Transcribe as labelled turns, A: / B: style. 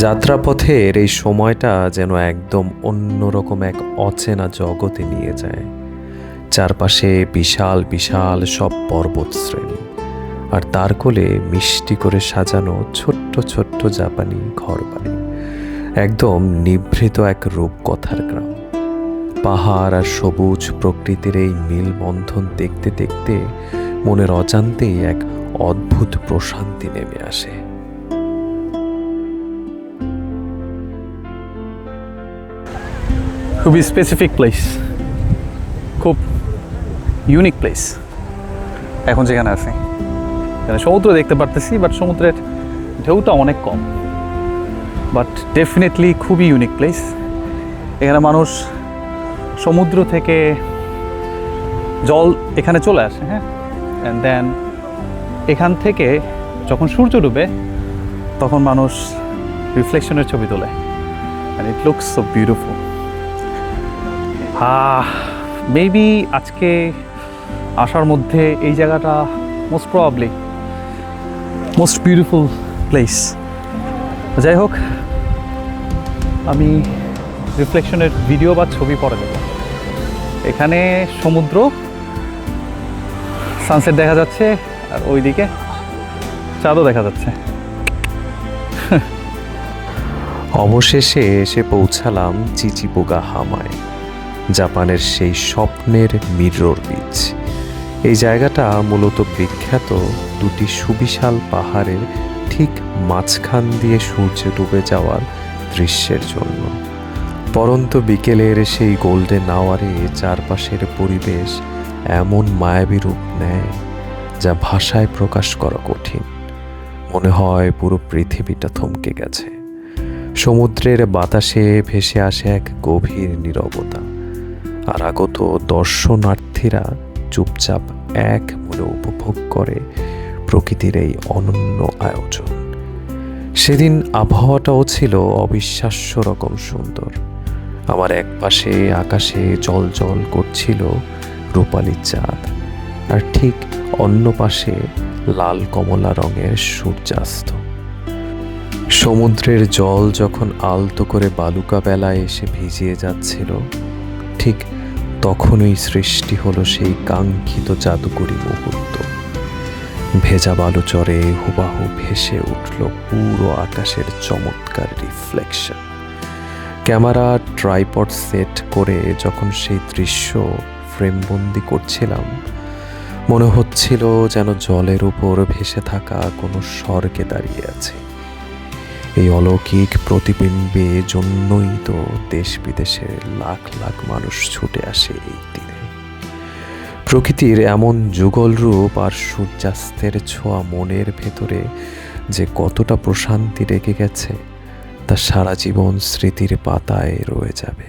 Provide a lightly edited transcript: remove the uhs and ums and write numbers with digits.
A: যাত্রাপথের এই সময়টা যেন একদম অন্যরকম এক অচেনা জগতে নিয়ে যায়। চারপাশে বিশাল বিশাল সব পর্বতশ্রেণী, আর তার কোলে মিষ্টি করে সাজানো ছোট্ট ছোট্ট জাপানি ঘরবাড়ি। একদম নিভৃত এক রূপকথার গ্রাম। পাহাড় আর সবুজ প্রকৃতির এই মিলবন্ধন দেখতে দেখতে মনের অজান্তেই এক অদ্ভুত প্রশান্তি নেমে আসে।
B: খুবই স্পেসিফিক প্লেস, খুব ইউনিক প্লেস। এখন যেখানে আছি এখানে সমুদ্র দেখতে পারতেছি, বাট সমুদ্রের ঢেউটা অনেক কম, বাট ডেফিনেটলি খুবই ইউনিক প্লেস। এখানে মানুষ সমুদ্র থেকে জল এখানে চলে আসে, হ্যাঁ, অ্যান্ড দেন এখান থেকে যখন সূর্য ডুবে তখন মানুষ রিফ্লেকশনের ছবি তোলে, and it looks so beautiful. Maybe আজকে আসার মধ্যে এই জায়গাটা most probably most beautiful place. যাই হোক, আমি রিফ্লেকশনের ভিডিও বা ছবি পরে দেব। এখানে সমুদ্র, সানসেট দেখা যাচ্ছে, আর ওইদিকে চাঁদও দেখা যাচ্ছে।
A: অবশেষে এসে পৌঁছালাম চিচিবোগা হামায়, জাপানের সেই স্বপ্নের মিরর বিচ। এই জায়গাটা মূলত বিখ্যাত দুটি সুবিশাল পাহাড়ের ঠিক মাঝখান দিয়ে সূর্য ডুবে যাওয়ার দৃশ্যের জন্য। পরন্ত বিকেলের সেই গোল্ডেন আওয়ারে চারপাশের পরিবেশ এমন মায়াবী রূপ নেয় যা ভাষায় প্রকাশ করা কঠিন। মনে হয় পুরো পৃথিবীটা থমকে গেছে। সমুদ্রের বাতাসে ভেসে আসে এক গভীর নীরবতা, আর আগত দর্শনার্থীরা চুপচাপ এক মনে উপভোগ করে প্রকৃতির এই অনন্য আয়োজন। সেদিন আবহাওয়াটাও ছিল অবিশ্বাস্য রকম সুন্দর। আমার এক পাশে আকাশে জল জল করছিল রূপালি চাঁদ, আর ঠিক অন্য পাশে লাল কমলা রঙের সূর্যাস্ত। সমুদ্রের জল যখন আলতো করে বালুকা বেলায় এসে ভিজিয়ে যাচ্ছিল, ঠিক তখনই সৃষ্টি হলো সেই কাঙ্ক্ষিত জাদুকরী মুহূর্ত। ভেজা বালুচরে হুবাহু ভেসে উঠল পুরো আকাশের চমৎকার রিফ্লেকশন। ক্যামেরা ট্রাইপড সেট করে যখন সেই দৃশ্য ফ্রেমবন্দি করছিলাম, মনে হচ্ছিল যেন জলের উপর ভেসে থাকা কোনো স্বর্গে দাঁড়িয়ে আছে। এই অলৌকিক প্রতিবিম্বে জন্যই তো দেশ বিদেশের লাখ লাখ মানুষ ছুটে আসে এই দিনে। প্রকৃতির এমন যুগল রূপ আর সূর্যাস্তের ছোঁয়া মনের ভেতরে যে কতটা প্রশান্তি রেখে গেছে তা সারা জীবন স্মৃতির পাতায় রয়ে যাবে।